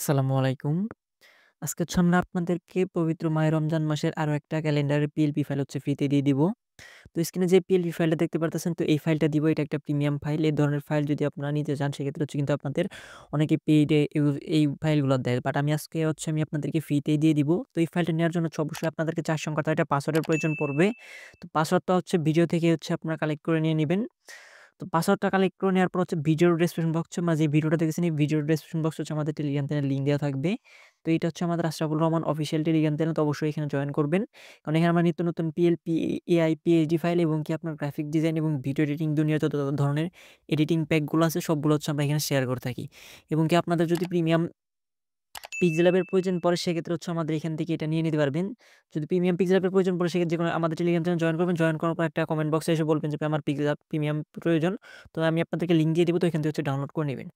আসসালামু আলাইকুম। আজকে হচ্ছে আমরা আপনাদেরকে পবিত্র মাহে রমজান মাসের আরো একটা ক্যালেন্ডারের পিএলপি ফাইল হচ্ছে ফ্রিতে দিয়ে দিব। তো স্ক্রিনে যে পিএলপি ফাইলটা দেখতে পারতেছেন, তো এই ফাইলটা দিব। এটা একটা প্রিমিয়াম ফাইল। এই ধরনের ফাইল যদি আপনারা নিতে চান সেক্ষেত্রে হচ্ছে কিন্তু আপনাদের অনেকে পেইডে এই ফাইলগুলো দেয়। বাট আমি আপনাদেরকে ফ্রিতেই দিয়ে দিব। তো এই ফাইলটা নেওয়ার জন্য হচ্ছে অবশ্যই আপনাদেরকে ৪ সংখ্যার একটা পাসওয়ার্ডের প্রয়োজন পড়বে। তো পাসওয়ার্ডটা হচ্ছে ভিডিও থেকে হচ্ছে আপনারা কালেক্ট করে নিয়ে নিবেন। তো পাসওয়ার্ডটা কালেক্ট করে নেওয়ার পর হচ্ছে ভিডিওর ডেসক্রিপশন বক্সে যে ভিডিওটা দেখেছেন এই ভিডিওর ডেসক্রিপশন বক্সে হচ্ছে আমাদের টেলিগ্রাম চ্যানেল লিঙ্ক দেওয়া থাকবে। তো এটা হচ্ছে আমাদের Ashraful Rahman official Telegram channel. তো অবশ্যই এখানে জয়েন করবেন। কারণ এখানে আমরা নিত্য নতুন পিএলপি, এআই, পিএইচডি ফাইল এবং কি আপনার গ্রাফিক ডিজাইন এবং ভিডিও এডিটিং দুনিয়ার যত ধরনের এডিটিং প্যাকগুলো আছে সবগুলো হচ্ছে আমরা এখানে শেয়ার করে থাকি। এবং কি আপনাদের যদি প্রিমিয়াম পিক্সেল ল্যাবের প্রয়োজন পড়ে সেক্ষেত্রে হচ্ছে আমাদের এখান থেকে এটা নিয়ে নিতে পারবেন। যদি প্রিমিয়াম পিক্সেল ল্যাবের প্রয়োজন পড়ে সেক্ষেত্রে যেকোনো আমাদের টেলিগ্রাম চ্যানেল জয়েন করবেন। জয়েন করার পর একটা কমেন্ট বক্সে এসে বলবেন যে আমার পিক্সেল ল্যাব প্রিমিয়াম প্রয়োজন। তো আমি আপনাদেরকে লিঙ্ক দিয়ে দিব। তো এখান থেকে হচ্ছে ডাউনলোড করে নিবেন।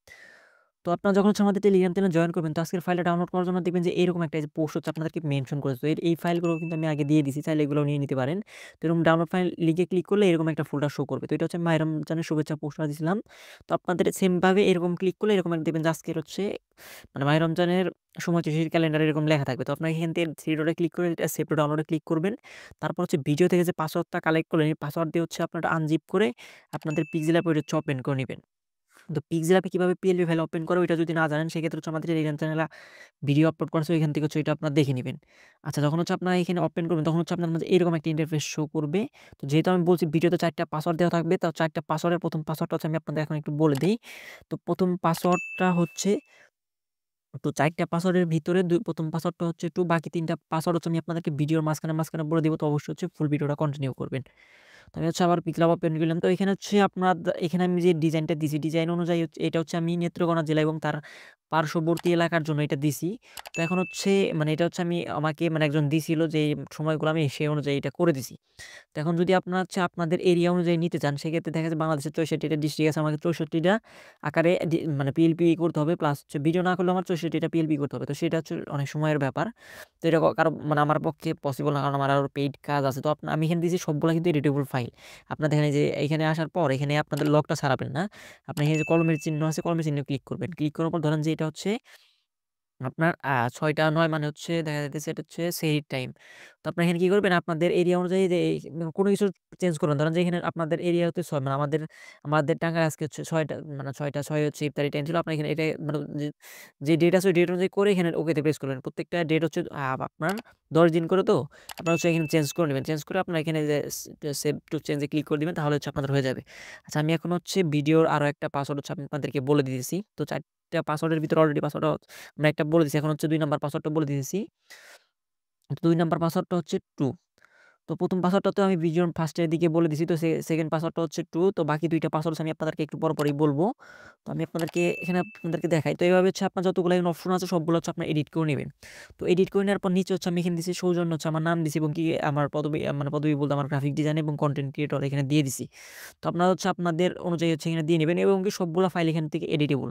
তো আপনারা যখন হচ্ছে আমাদের টেলিগ্রাম চ্যানেলে জয়েন করবেন, তো আজকের ফাইলটা ডাউনলোড করার জন্য দেখবেন যে এরকম একটা যে পোস্ট হচ্ছে আপনাদেরকে মেনশন করেছে। তো এই ফাইলগুলো কিন্তু আমি আগে দিয়ে দিছি। চাইলে এগুলোও নিয়ে নিতে পারেন। তো এরকম ডাউনলোড ফাইল লিংকে ক্লিক করলে এরকম একটা ফোল্ডার শো করবে। তো এটা হচ্ছে মাহে রমজানের শুভেচ্ছা পোস্টটা দিছিলাম। তো আপনাদের সেম ভাবে এরকম ক্লিক করলে এরকম একটা দেখবেন যে আজকের হচ্ছে মাহে রমজানের সময়সূচির ক্যালেন্ডারে এরকম লেখা থাকবে। তো আপনারা এখান থেকে থ্রি ডটে ক্লিক করে এটা সেভ টু ডাউনলোডে ক্লিক করবেন। তারপর হচ্ছে ভিডিও থেকে যে পাসওয়ার্ডটা কালেক্ট করলেন, এই পাসওয়ার্ড দিয়ে হচ্ছে আপনারা আনজিপ করে আপনাদের পিক্সেল অ্যাপে ওটা হচ্ছে ওপেন করে নিবেন। তো পিক্সেল অ্যাপে কিভাবে পিএলপি ফাইল ওপেন করে ওইটা যদি না জানেন সেক্ষেত্রে হচ্ছে আমাদের টেলিগ্রাম চ্যানেলে ভিডিও আপলোড করেছে, ওইখান থেকে হচ্ছে এটা আপনারা দেখে নিবেন। আচ্ছা, যখন হচ্ছে আপনারা এখানে ওপেন করবেন তখন হচ্ছে আপনার মাঝে এরকম একটা ইন্টারফেস শো করবে। তো যেহেতু আমি বলছি ভিডিওতে ৪ টা পাসওয়ার্ড দেওয়া থাকবে, তো ৪ টা পাসওয়ার্ডের ১ম পাসওয়ার্ডটা হচ্ছে আমি আপনাদের এখন একটু বলে দেই। তো ১ম পাসওয়ার্ডটা হচ্ছে, তো ৪ টা পাসওয়ার্ডের ভিতরে ১ম পাসওয়ার্ডটা হচ্ছে 2, বাকি ৩ টা পাসওয়ার্ড হচ্ছে আমি আপনাদেরকে ভিডিওর মাঝখানে বলে দিব। তো অবশ্যই হচ্ছে ফুল ভিডিওটা কন্টিনিউ করবেন। তো আমি হচ্ছে আবার পিকলাব ওপেন করলাম। তো এখানে হচ্ছে এখানে আমি যে ডিজাইনটা দিছি, ডিজাইন অনুযায়ী হচ্ছে এটা হচ্ছে আমি নেত্রকোনা জেলা এবং তার পার্শ্ববর্তী এলাকার জন্য এটা দিছি। তো এখন হচ্ছে এটা হচ্ছে আমাকে একজন দিছিল যে এই সময়গুলো আমি সেই অনুযায়ী এটা করে দিছি। তো এখন যদি আপনারা হচ্ছে আপনাদের এরিয়া অনুযায়ী নিতে চান সেক্ষেত্রে দেখা যাচ্ছে বাংলাদেশের ৬৪ টা ডিস্ট্রিক্ট আছে, আমাকে ৬৪ টা আকারে পিএলপি করতে হবে, প্লাস হচ্ছে ভিডিও না করলেও আমার ৬৪ টা পিএলপি করতে হবে। তো সেটা হচ্ছে অনেক সময়ের ব্যাপার। তো এটা কারো আমার পক্ষে পসিবল না, কারণ আমার আরও পেইড কাজ আছে। তো আমি এখানে দিয়েছি সবগুলা কিন্তু এডিটেবল ফাইল। আপনারা দেখেন এই যে এখানে আসার পর এখানে আপনাদের লকটা ছাড়াবেন না। আপনি এখানে যে কলমের চিহ্ন আছে, কলমের চিহ্নে ক্লিক করবেন। ক্লিক করার পর ধরেন যে এটা হচ্ছে আপনার ৬টা ৯ মানে হচ্ছে দেখা যাইতেছে এটা হচ্ছে সেহরির টাইম। তো আপনারা এখানে কি করবেন? আপনাদের এরিয়া অনুযায়ী যে কোনো কিছু চেঞ্জ করবেন। ধরেন যে এখানে আপনাদের এরিয়া হচ্ছে ৬ আমাদের টাঙ্গাইল আজকে হচ্ছে ৬টা ৬টা ৬ হচ্ছে ইফতারি টাইম ছিল। আপনার এখানে এটা যে ডেট আছে ওই ডেট অনুযায়ী করে এখানে ওকেতে প্রেস করবেন। প্রত্যেকটা ডেট হচ্ছে আপনার ১০ দিন করে, তো আপনারা হচ্ছে এখানে চেঞ্জ করে নিবেন। চেঞ্জ করে আপনারা এখানে যে save to change A click করে দিবেন, তাহলে হচ্ছে আপনাদের হয়ে যাবে। আচ্ছা, আমি এখন হচ্ছে ভিডিওর আরো একটা পাসওয়ার্ড হচ্ছে আপনাদেরকে বলে দিতেছি। তো ৪ টা পাসওয়ার্ডের ভিতরে অলরেডি পাসওয়ার্ডটা আমরা একটা বলে দিছি। এখন হচ্ছে ২ নাম্বার পাসওয়ার্ডটা বলে দিতেছি। তো ২ নাম্বার পাসওয়ার্ডটা হচ্ছে 2। তো ১ম পাসওয়ার্ডটা তো আমি ভিডিওর ফার্স্টের দিকে বলে দিছি। তো সেকেন্ড পাসওয়ার্ডটা হচ্ছে 2। তো বাকি ২ টা পাসওয়ার্ড আমি আপনাদেরকে একটু পরপরই বলবো। তো আমি আপনাদেরকে দেখাই। তো এভাবে হচ্ছে আপনার যতগুলো এখানে অপশন আছে সবগুলো হচ্ছে আপনার এডিট করে নিবেন। তো এডিট করে নেওয়ার পর নিচে হচ্ছে আমি এখানে দিছি সৌজন্য, হচ্ছে আমার নাম দিছি এবং কি আমার পদবী বলতে আমার গ্রাফিক ডিজাইন এবং কনটেন্ট ক্রিয়েটর এখানে দিয়ে দিছি। তো আপনারা হচ্ছে আপনাদের অনুযায়ী হচ্ছে এখানে দিয়ে নিবেন এবং কি সবগুলা ফাইল এখান থেকে এডিটেবল।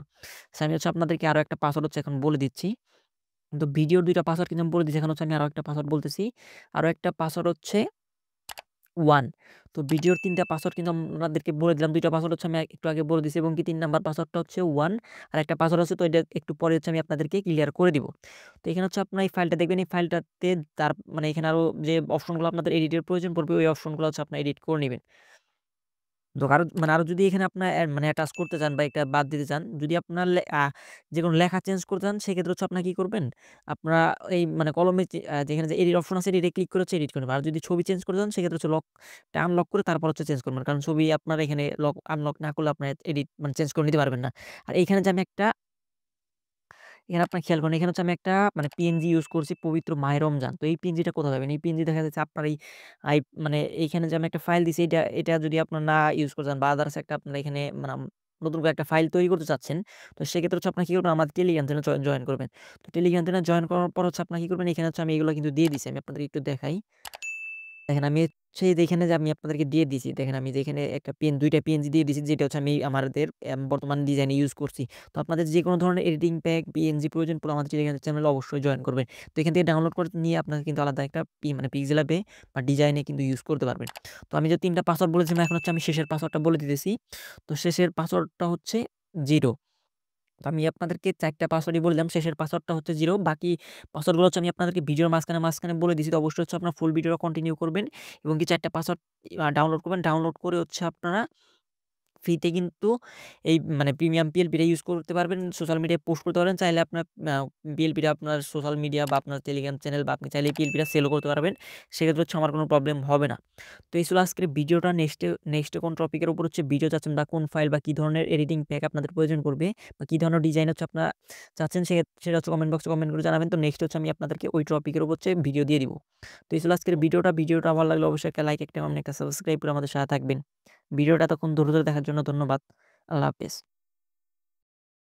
সো আমি হচ্ছে আপনাদেরকে আরো একটা পাসওয়ার্ড হচ্ছে এখন বলে দিচ্ছি। তো ভিডিওর ২ টা পাসওয়ার্ড কিন্তু আমি বলে দিয়েছি। এখন হচ্ছে আমি আরো একটা পাসওয়ার্ড বলতেছি। আরো একটা পাসওয়ার্ড হচ্ছে 1। তো ভিডিওর ৩ টা পাসওয়ার্ড কিন্তু আপনাদেরকে বলে দিলাম। ২ টা পাসওয়ার্ড হচ্ছে আমি একটু আগে বলে দিছি এবং কি ৩ নাম্বার পাসওয়ার্ডটা হচ্ছে 1, আরেকটা পাসওয়ার্ড আছে, তো এটা একটু পরে হচ্ছে আমি আপনাদেরকে ক্লিয়ার করে দিব। তো এখানে হচ্ছে আপনারা এই ফাইলটা দেখবেন। এই ফাইলটাতে তার এখানে আরো যে অপশনগুলো আপনাদের এডিটের প্রয়োজন পড়বে ওই অপশনগুলো হচ্ছে আপনারা এডিট করে নিবেন। তো আরো যদি এখানে আপনার অ্যাটাচ করতে চান বা এটা বাদ দিতে চান, যদি আপনার যেকোনো লেখা চেঞ্জ করতে চান সেক্ষেত্রে হচ্ছে আপনারা কি করবেন? আপনারা এই কলমে যেখানে যে এডিট অপশন আছে এডিটে ক্লিক করে হচ্ছে এডিট করে নেবেন। আর যদি ছবি চেঞ্জ করতে চান সেক্ষেত্রে হচ্ছে লকটা আনলক করে তারপর হচ্ছে চেঞ্জ করবেন। কারণ ছবি আপনার এখানে আনলক না করলে আপনার এডিট চেঞ্জ করে নিতে পারবেন না। আর এইখানে যে আমি একটা এখানে আপনার খেয়াল করেন, এখানে হচ্ছে আমি একটা পিএনজি ইউজ করছি পবিত্র মাহে রমজান। তো এই পিএনজিটা কোথায় পাবেন? এই পিএনজি দেখা যাচ্ছে আপনার এই আই এইখানে যে আমি একটা ফাইল দিছি এটা যদি আপনার না ইউজ করতে চান বা আদার্স একটা আপনার এখানে নতুন করে একটা ফাইল তৈরি করতে চাচ্ছেন, তো সেক্ষেত্রে হচ্ছে আপনার কি করবেন? আমাদের টেলিগ্রাম চ্যানেলে জয়েন করবেন। তো টেলিগ্রাম চ্যানেলে জয়েন করার পর হচ্ছে আপনার কি করবেন? এখানে হচ্ছে আমি এগুলো কিন্তু দিয়ে দিছি। আমি আপনাদেরকে একটু দেখাই। দেখেন আমি হচ্ছে যেখানে যে আমি আপনাদেরকে দিয়ে দিছি। দেখেন আমি যেখানে একটা ২ টা পিএনজি দিয়ে দিছি, যেটা হচ্ছে আমি আমাদের বর্তমান ডিজাইনে ইউজ করছি। তো আপনাদের যেকোনো ধরনের এডিটিং প্যাক, পিএনজি প্রয়োজন পড়লে আমাদের টেলিগ্রাম চ্যানেলে অবশ্যই জয়েন করবেন। তো এখান থেকে ডাউনলোড করে নিয়ে আপনারা কিন্তু আলাদা একটা পিক্সেল অ্যাপে বা ডিজাইনে কিন্তু ইউজ করতে পারবেন। তো আমি যে ৩ টা পাসওয়ার্ড বলেছিলাম, এখন হচ্ছে আমি শেষের পাসওয়ার্ডটা বলে দিতেছি। তো শেষের পাসওয়ার্ডটা হচ্ছে 0। তো আমি আপনাদেরকে ৪ টা পাসওয়ার্ডই বললাম। শেষের পাসওয়ার্ডটা হচ্ছে 0, বাকি পাসওয়ার্ডগুলো হচ্ছে আমি আপনাদেরকে ভিডিওর মাঝখানে বলে দিছি। তো অবশ্যই হচ্ছে আপনারা ফুল ভিডিওটা কন্টিনিউ করবেন এবং কি ৪ টা পাসওয়ার্ড ডাউনলোড করবেন। ডাউনলোড করে হচ্ছে আপনারা ফ্রিতে কিন্তু এই মানে প্রিমিয়াম পিএলপিটা ইউজ করতে পারবেন। সোশ্যাল মিডিয়ায় পোস্ট করতে পারবেন। চাইলে আপনার পিএলপিটা আপনার সোশ্যাল মিডিয়া বা আপনার টেলিগ্রাম চ্যানেল বা আপনি চাইলে পিএলপিটা সেলও করতে পারবেন। সেক্ষেত্রে হচ্ছে আমার কোনো প্রবলেম হবে না। তো এই ছিল আজকের ভিডিওটা। নেক্সটে কোন টপিকের উপর হচ্ছে ভিডিও চাচ্ছেন বা কোন ফাইল বা কী ধরনের এডিটিং প্যাক আপনাদের প্রয়োজন পড়বে বা কী ধরনের ডিজাইন হচ্ছে আপনারা চাচ্ছেন সেটা হচ্ছে কমেন্ট বক্সে কমেন্ট করে জানাবেন। তো নেক্সট হচ্ছে আমি আপনাদেরকে ওই টপিকের উপর হচ্ছে ভিডিও দিয়ে দিব। তো এই ছিল আজকের ভিডিওটা ভালো লাগলে অবশ্যই একটা লাইক, একটা কমেন্ট, একটা সাবস্ক্রাইব করে আমাদের সাথে থাকবেন। ভিডিওটা এতক্ষণ ধৈর্য ধরে দেখার জন্য ধন্যবাদ। আল্লাহ হাফেজ।